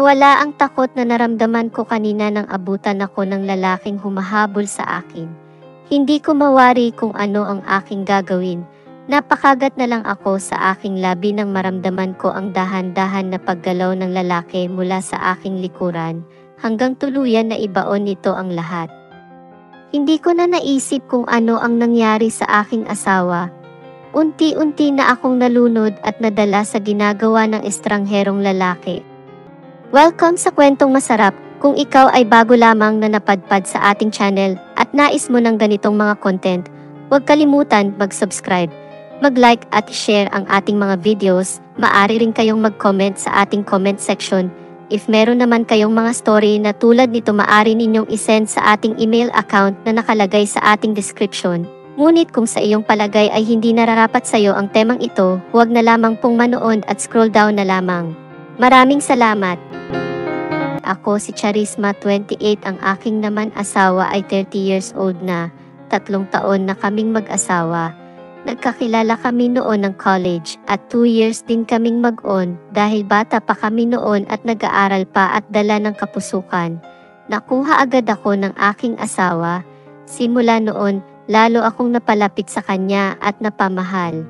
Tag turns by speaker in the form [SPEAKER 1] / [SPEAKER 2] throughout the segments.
[SPEAKER 1] Nawala ang takot na naramdaman ko kanina nang abutan ako ng lalaking humahabol sa akin. Hindi ko mawari kung ano ang aking gagawin. Napakagat na lang ako sa aking labi nang maramdaman ko ang dahan-dahan na paggalaw ng lalaki mula sa aking likuran, hanggang tuluyan na ibaon nito ang lahat. Hindi ko na naisip kung ano ang nangyari sa aking asawa. Unti-unti na akong nalunod at nadala sa ginagawa ng estrangherong lalaki. Welcome sa Kwentong Masarap. Kung ikaw ay bago lamang na napadpad sa ating channel at nais mo ng ganitong mga content, huwag kalimutan mag-subscribe, mag-like at share ang ating mga videos. Maaari rin kayong mag-comment sa ating comment section. If meron naman kayong mga story na tulad nito, maaari ninyong isend sa ating email account na nakalagay sa ating description. Ngunit kung sa iyong palagay ay hindi nararapat sa iyo ang temang ito, huwag na lamang pong manood at scroll down na lamang. Maraming salamat. Ako si Charisma, 28, ang aking naman asawa ay 30 years old na. 3 taon na kaming mag-asawa. Nagkakilala kami noon ng college at 2 years din kaming mag-on dahil bata pa kami noon at nag-aaral pa at dala ng kapusukan. Nakuha agad ako ng aking asawa. Simula noon, lalo akong napalapit sa kanya at napamahal.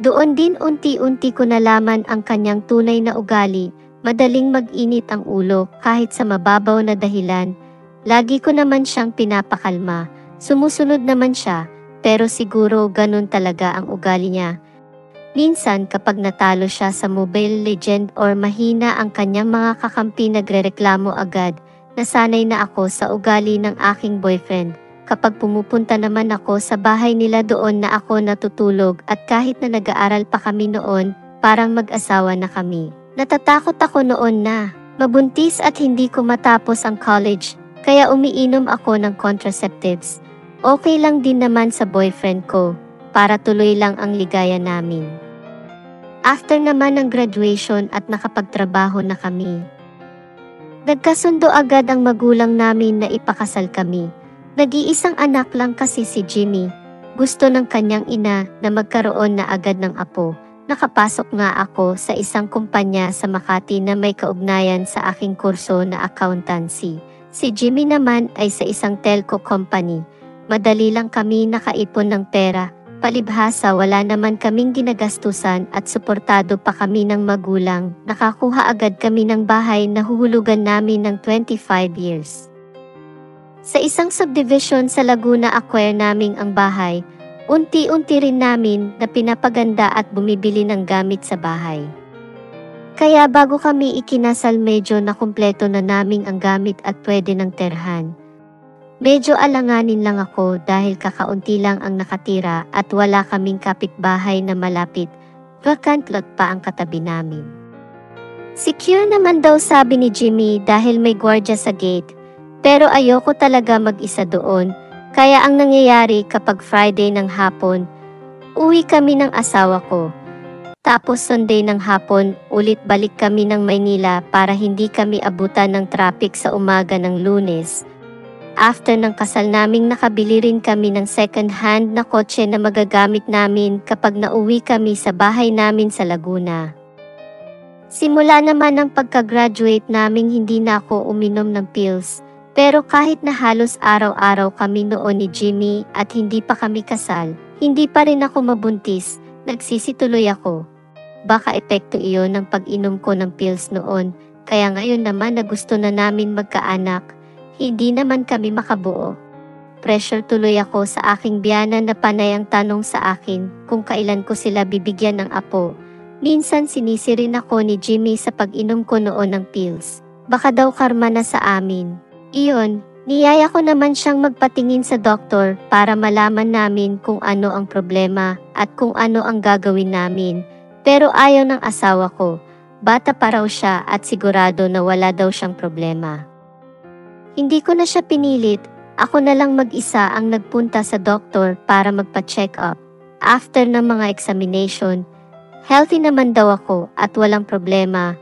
[SPEAKER 1] Doon din unti-unti ko nalaman ang kanyang tunay na ugali. Madaling mag-init ang ulo kahit sa mababaw na dahilan. Lagi ko naman siyang pinapakalma. Sumusunod naman siya, pero siguro ganun talaga ang ugali niya. Minsan kapag natalo siya sa Mobile Legend or mahina ang kanyang mga kakampi, nagrereklamo agad. Nasanay na ako sa ugali ng aking boyfriend. Kapag pumupunta naman ako sa bahay nila, doon na ako natutulog at kahit na nag-aaral pa kami noon, parang mag-asawa na kami. Natatakot ako noon na mabuntis at hindi ko matapos ang college, kaya umiinom ako ng contraceptives. Okay lang din naman sa boyfriend ko, para tuloy lang ang ligaya namin. After naman ng graduation at nakapagtrabaho na kami, nagkasundo agad ang magulang namin na ipakasal kami. Nag-iisang anak lang kasi si Jimmy. Gusto ng kanyang ina na magkaroon na agad ng apo. Nakapasok nga ako sa isang kumpanya sa Makati na may kaugnayan sa aking kurso na accountancy. Si Jimmy naman ay sa isang telco company. Madali lang kami nakaipon ng pera. Palibhasa wala naman kaming ginagastusan at suportado pa kami ng magulang. Nakakuha agad kami ng bahay na huhulugan namin ng 25 years. Sa isang subdivision sa Laguna acquire naming ang bahay. Unti-unti rin namin na pinapaganda at bumibili ng gamit sa bahay. Kaya bago kami ikinasal, medyo na kumpleto na naming ang gamit at pwede ng terhan. Medyo alanganin lang ako dahil kakaunti lang ang nakatira at wala kaming kapitbahay na malapit. Vacant lot pa ang katabi namin. Secure naman daw sabi ni Jimmy dahil may gwardiya sa gate. Pero ayoko talaga mag-isa doon. Kaya ang nangyayari kapag Friday ng hapon, uwi kami ng asawa ko. Tapos Sunday ng hapon, ulit balik kami ng Maynila para hindi kami abutan ng traffic sa umaga ng Lunes. After ng kasal naming nakabili rin kami ng second-hand na kotse na magagamit namin kapag nauwi kami sa bahay namin sa Laguna. Simula naman ng pagka-graduate naming hindi na ako uminom ng pills. Pero kahit na halos araw-araw kami noon ni Jimmy at hindi pa kami kasal, hindi pa rin ako mabuntis, nagsisituloy ako. Baka epekto iyon ng pag-inom ko ng pills noon, kaya ngayon naman na gusto na namin magkaanak, hindi naman kami makabuo. Pressure tuloy ako sa aking biyanan na panay ang tanong sa akin kung kailan ko sila bibigyan ng apo. Minsan sinisi rin ako ni Jimmy sa pag-inom ko noon ng pills. Baka daw karma na sa amin. Iyon, niyaya ko naman siyang magpatingin sa doktor para malaman namin kung ano ang problema at kung ano ang gagawin namin. Pero ayaw ng asawa ko. Bata pa raw siya at sigurado na wala daw siyang problema. Hindi ko na siya pinilit. Ako na lang mag-isa ang nagpunta sa doktor para magpa-check up. After ng mga examination, healthy naman daw ako at walang problema.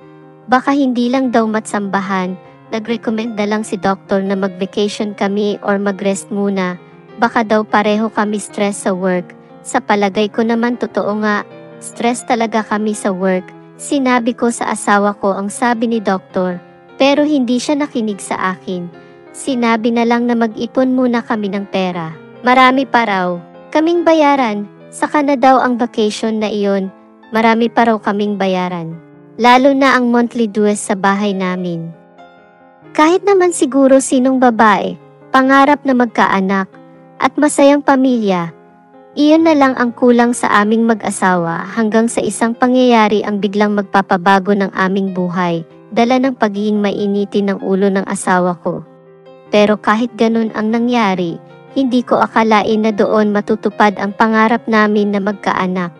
[SPEAKER 1] Baka hindi lang daw matsambahan. Nag-recommend na lang si doktor na mag-vacation kami or mag-rest muna. Baka daw pareho kami stress sa work. Sa palagay ko naman totoo nga, stress talaga kami sa work. Sinabi ko sa asawa ko ang sabi ni doktor, pero hindi siya nakinig sa akin. Sinabi na lang na mag-ipon muna kami ng pera. Marami pa raw kaming bayaran, saka na daw ang vacation na iyon, marami pa raw kaming bayaran. Lalo na ang monthly dues sa bahay namin. Kahit naman siguro sinong babae, pangarap na magkaanak, at masayang pamilya, iyon na lang ang kulang sa aming mag-asawa hanggang sa isang pangyayari ang biglang magpapabago ng aming buhay, dala ng pagiging mainitin ng ulo ng asawa ko. Pero kahit ganun ang nangyari, hindi ko akalain na doon matutupad ang pangarap namin na magkaanak.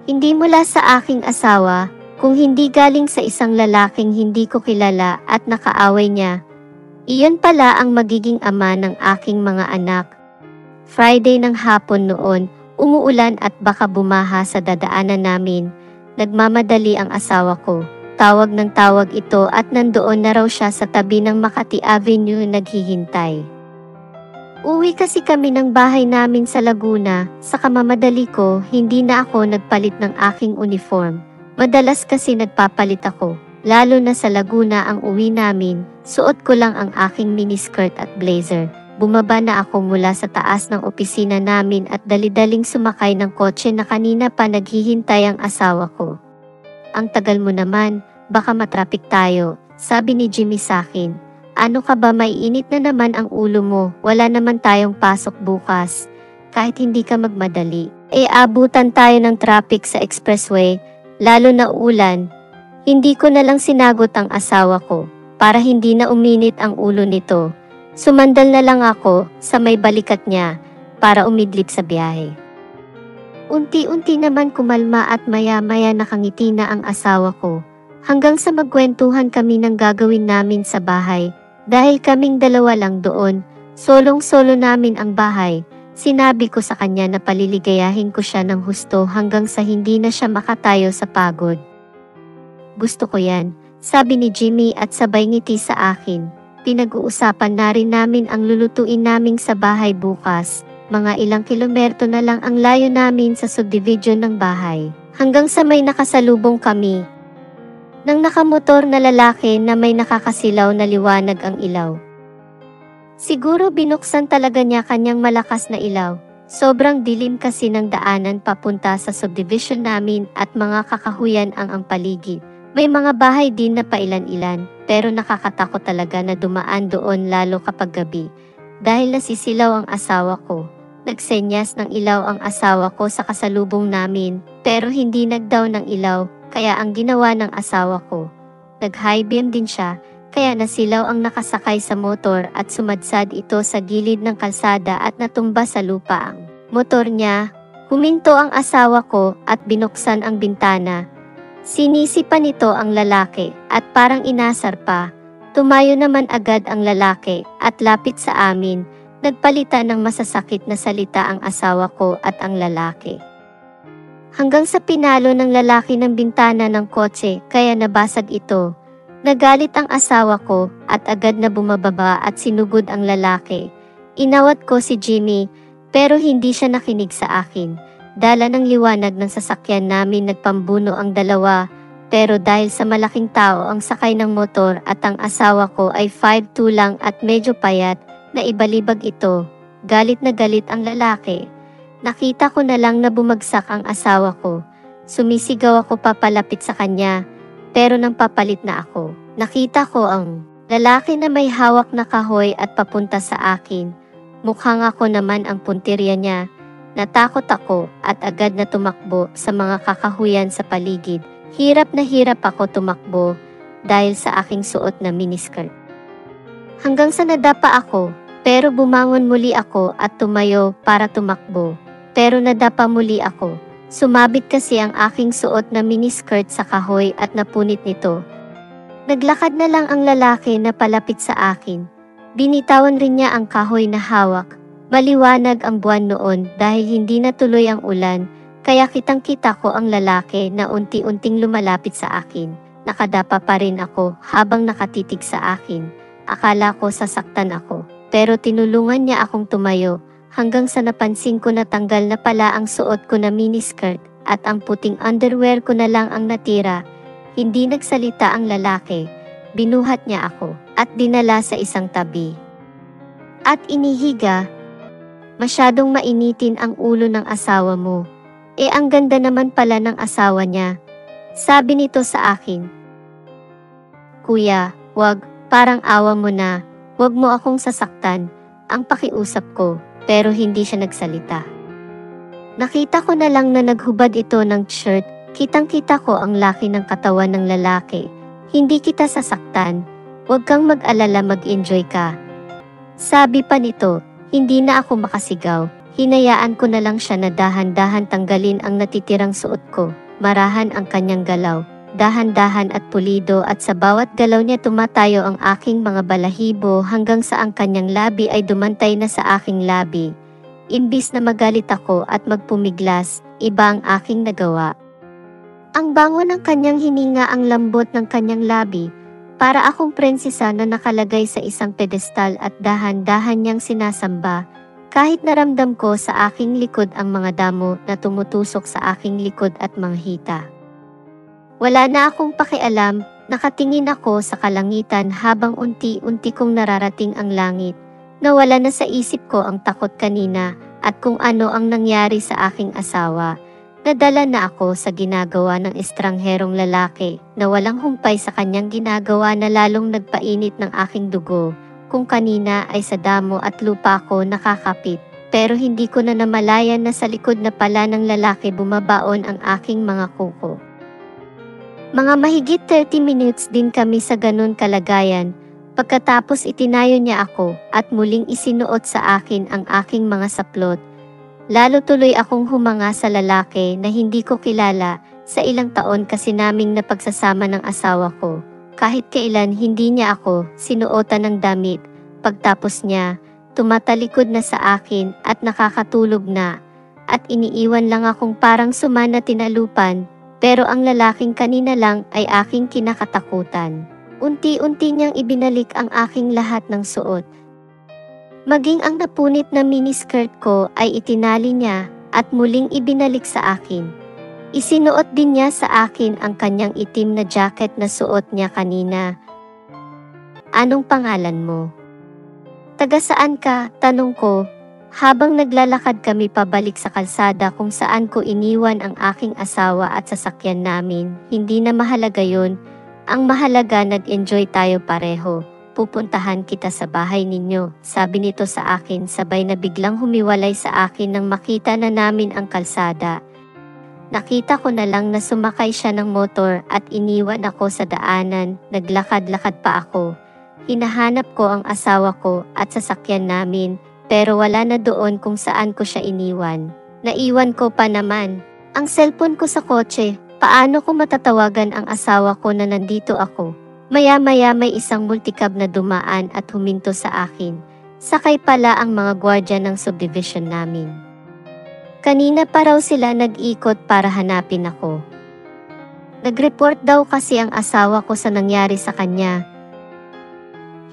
[SPEAKER 1] Hindi mula sa aking asawa, kung hindi galing sa isang lalaking hindi ko kilala at nakaaway niya. Iyon pala ang magiging ama ng aking mga anak. Friday ng hapon noon, umuulan at baka bumaha sa dadaanan namin. Nagmamadali ang asawa ko. Tawag ng tawag ito at nandoon na raw siya sa tabi ng Makati Avenue naghihintay. Uwi kasi kami ng bahay namin sa Laguna, sa kamamadali ko hindi na ako nagpalit ng aking uniform. Madalas kasi nagpapalit ako, lalo na sa Laguna ang uwi namin, suot ko lang ang aking miniskirt at blazer. Bumaba na ako mula sa taas ng opisina namin at dali-daling sumakay ng kotse na kanina pa naghihintay ang asawa ko. Ang tagal mo naman, baka matrapik tayo, sabi ni Jimmy sakin. Ano ka ba, maiinit na naman ang ulo mo, wala naman tayong pasok bukas. Kahit hindi ka magmadali, abutan tayo ng traffic sa expressway. Lalo na ulan, hindi ko na lang sinagot ang asawa ko para hindi na uminit ang ulo nito. Sumandal na lang ako sa may balikat niya para umidlip sa biyahe. Unti-unti naman kumalma at maya-maya nakangiti na ang asawa ko hanggang sa magkwentuhan kami ng gagawin namin sa bahay. Dahil kaming dalawa lang doon, solong-solo namin ang bahay. Sinabi ko sa kanya na paliligayahin ko siya ng husto hanggang sa hindi na siya makatayo sa pagod. Gusto ko yan, sabi ni Jimmy at sabay ngiti sa akin. Pinag-uusapan na rin namin ang lulutuin naming sa bahay bukas. Mga ilang kilometro na lang ang layo namin sa subdivision ng bahay. Hanggang sa may nakasalubong kami. Nang nakamotor na lalaki na may nakakasilaw na liwanag ang ilaw. Siguro binuksan talaga niya kanyang malakas na ilaw. Sobrang dilim kasi ng daanan papunta sa subdivision namin at mga kakahuyan ang paligid. May mga bahay din na pailan-ilan, pero nakakatakot talaga na dumaan doon lalo kapag gabi. Dahil nasisilaw ang asawa ko. Nagsenyas ng ilaw ang asawa ko sa kasalubong namin, pero hindi nagdaw ng ilaw, kaya ang ginawa ng asawa ko. Nag-high beam din siya. Kaya nasilaw ang nakasakay sa motor at sumadsad ito sa gilid ng kalsada at natumba sa lupa ang motor niya. Huminto ang asawa ko at binuksan ang bintana. Sinisipan nito ang lalaki at parang inasar pa. Tumayo naman agad ang lalaki at lapit sa amin. Nagpalitan ng masasakit na salita ang asawa ko at ang lalaki. Hanggang sa pinalo ng lalaki ng bintana ng kotse kaya nabasag ito. Nagalit ang asawa ko at agad na bumababa at sinugod ang lalaki. Inawat ko si Jimmy pero hindi siya nakinig sa akin. Dala ng liwanag ng sasakyan namin nagpambuno ang dalawa pero dahil sa malaking tao ang sakay ng motor at ang asawa ko ay 5'2" lang at medyo payat na ibalibag ito. Galit na galit ang lalaki. Nakita ko na lang na bumagsak ang asawa ko. Sumisigaw ako papalapit sa kanya. Pero nang papalit na ako, nakita ko ang lalaki na may hawak na kahoy at papunta sa akin. Mukhang ako naman ang puntirya niya. Natakot ako at agad na tumakbo sa mga kakahuyan sa paligid. Hirap na hirap ako tumakbo dahil sa aking suot na miniskirt. Hanggang sa nadapa ako, pero bumangon muli ako at tumayo para tumakbo. Pero nadapa muli ako. Sumabit kasi ang aking suot na miniskirt sa kahoy at napunit nito. Naglakad na lang ang lalaki na palapit sa akin. Binitawan rin niya ang kahoy na hawak. Maliwanag ang buwan noon dahil hindi natuloy ang ulan, kaya kitang-kita ko ang lalaki na unti-unting lumalapit sa akin. Nakadapa pa rin ako habang nakatitig sa akin. Akala ko sasaktan ako, pero tinulungan niya akong tumayo. Hanggang sa napansin ko na tanggal na pala ang suot ko na miniskirt at ang puting underwear ko na lang ang natira. Hindi nagsalita ang lalaki. Binuhat niya ako at dinala sa isang tabi. At inihiga. Masyadong mainitin ang ulo ng asawa mo. Ang ganda naman pala ng asawa niya. Sabi nito sa akin. Kuya, wag, parang awa mo na. Wag mo akong sasaktan. Ang pakiusap ko, pero hindi siya nagsalita. Nakita ko na lang na naghubad ito ng shirt. Kitang-kita ko ang laki ng katawan ng lalaki. Hindi kita sasaktan. Huwag kang mag-alala, mag-enjoy ka. Sabi pa nito, hindi na ako makasigaw. Hinayaan ko na lang siya na dahan-dahan tanggalin ang natitirang suot ko. Marahan ang kanyang galaw. Dahan-dahan at pulido at sa bawat galaw niya tumatayo ang aking mga balahibo hanggang sa ang kanyang labi ay dumantay na sa aking labi. Imbis na magalit ako at magpumiglas, iba ang aking nagawa. Ang bango ng kanyang hininga, ang lambot ng kanyang labi, para akong prinsesa na nakalagay sa isang pedestal at dahan-dahan niyang sinasamba, kahit naramdam ko sa aking likod ang mga damo na tumutusok sa aking likod at mga hita. Wala na akong pakialam, nakatingin ako sa kalangitan habang unti-unti kong nararating ang langit. Nawala na sa isip ko ang takot kanina at kung ano ang nangyari sa aking asawa. Nadala na ako sa ginagawa ng estrangherong lalaki na walang humpay sa kanyang ginagawa na lalong nagpainit ng aking dugo. Kung kanina ay sa damo at lupa ko nakakapit, pero hindi ko na namalayan na sa likod na pala ng lalaki bumabaon ang aking mga kuko. Mga mahigit 30 minutes din kami sa ganun kalagayan. Pagkatapos itinayo niya ako at muling isinuot sa akin ang aking mga saplot. Lalo tuloy akong humanga sa lalaki na hindi ko kilala sa ilang taon kasi naming napagsasama ng asawa ko. Kahit kailan hindi niya ako sinuotan ng damit. Pagtapos niya, tumatalikod na sa akin at nakakatulog na. At iniiwan lang akong parang sumana tinalupan, pero ang lalaking kanina lang ay aking kinakatakutan. Unti-unti niyang ibinalik ang aking lahat ng suot. Maging ang napunit na miniskirt ko ay itinali niya at muling ibinalik sa akin. Isinuot din niya sa akin ang kanyang itim na jacket na suot niya kanina. Anong pangalan mo? Taga saan ka? Tanong ko, habang naglalakad kami pabalik sa kalsada kung saan ko iniwan ang aking asawa at sasakyan namin. Hindi na mahalaga yun. Ang mahalaga, nag-enjoy tayo pareho. Pupuntahan kita sa bahay ninyo, sabi nito sa akin sabay na biglang humiwalay sa akin nang makita na namin ang kalsada. Nakita ko na lang na sumakay siya ng motor at iniwan ako sa daanan, naglakad-lakad pa ako. Hinahanap ko ang asawa ko at sasakyan namin, pero wala na doon kung saan ko siya iniwan. Naiwan ko pa naman ang cellphone ko sa kotse. Paano ko matatawagan ang asawa ko na nandito ako? Maya-maya may isang multicab na dumaan at huminto sa akin. Sakay pala ang mga gwardya ng subdivision namin. Kanina pa raw sila nag-ikot para hanapin ako. Nag-report daw kasi ang asawa ko sa nangyari sa kanya.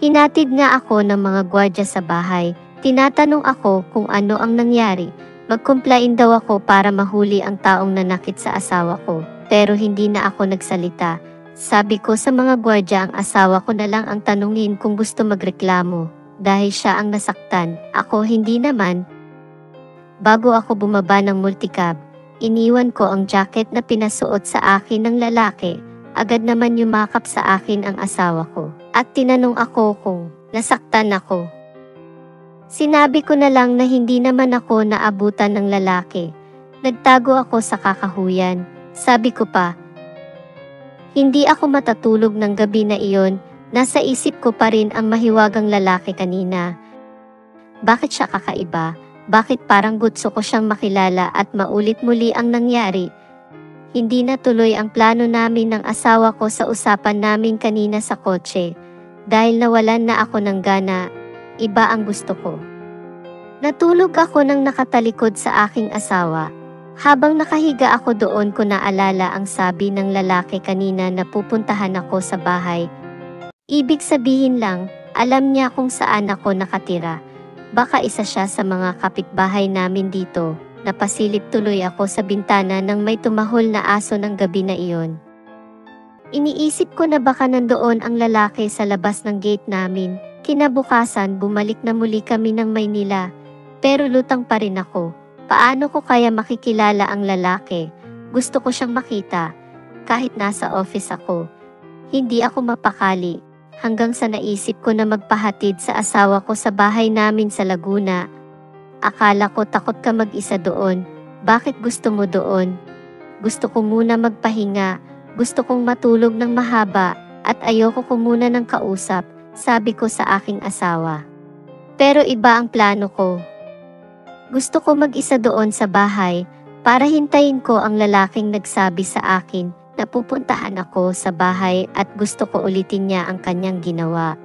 [SPEAKER 1] Hinatid nga ako ng mga gwardya sa bahay. Tinatanong ako kung ano ang nangyari. Mag-complain daw ako para mahuli ang taong nanakit sa asawa ko. Pero hindi na ako nagsalita. Sabi ko sa mga gwardya ang asawa ko na lang ang tanungin kung gusto magreklamo. Dahil siya ang nasaktan, ako hindi naman. Bago ako bumaba ng multicab, iniwan ko ang jacket na pinasuot sa akin ng lalaki. Agad naman yumakap sa akin ang asawa ko. At tinanong ako kung nasaktan ako. Sinabi ko na lang na hindi naman ako naabutan ng lalaki. Nagtago ako sa kakahuyan. Sabi ko pa, hindi ako matatulog ng gabi na iyon. Nasa isip ko pa rin ang mahiwagang lalaki kanina. Bakit siya kakaiba? Bakit parang gusto ko siyang makilala at maulit muli ang nangyari? Hindi na tuloy ang plano namin ng asawa ko sa usapan namin kanina sa kotse. Dahil nawalan na ako ng gana, iba ang gusto ko. Natulog ako nang nakatalikod sa aking asawa. Habang nakahiga ako doon ko naalala ang sabi ng lalaki kanina na pupuntahan ako sa bahay. Ibig sabihin lang, alam niya kung saan ako nakatira. Baka isa siya sa mga kapitbahay namin dito. Napasilip tuloy ako sa bintana nang may tumahol na aso ng gabi na iyon. Iniisip ko na baka nandoon ang lalaki sa labas ng gate namin. Kinabukasan bumalik na muli kami ng Maynila, pero lutang pa rin ako. Paano ko kaya makikilala ang lalaki? Gusto ko siyang makita, kahit nasa office ako. Hindi ako mapakali, hanggang sa naisip ko na magpahatid sa asawa ko sa bahay namin sa Laguna. Akala ko takot ka mag-isa doon. Bakit gusto mo doon? Gusto ko muna magpahinga. Gusto kong matulog ng mahaba at ayoko ko muna ng kausap, sabi ko sa aking asawa. Pero iba ang plano ko. Gusto ko mag-isa doon sa bahay para hintayin ko ang lalaking nagsabi sa akin na pupuntahan ako sa bahay at gusto ko ulitin niya ang kanyang ginawa.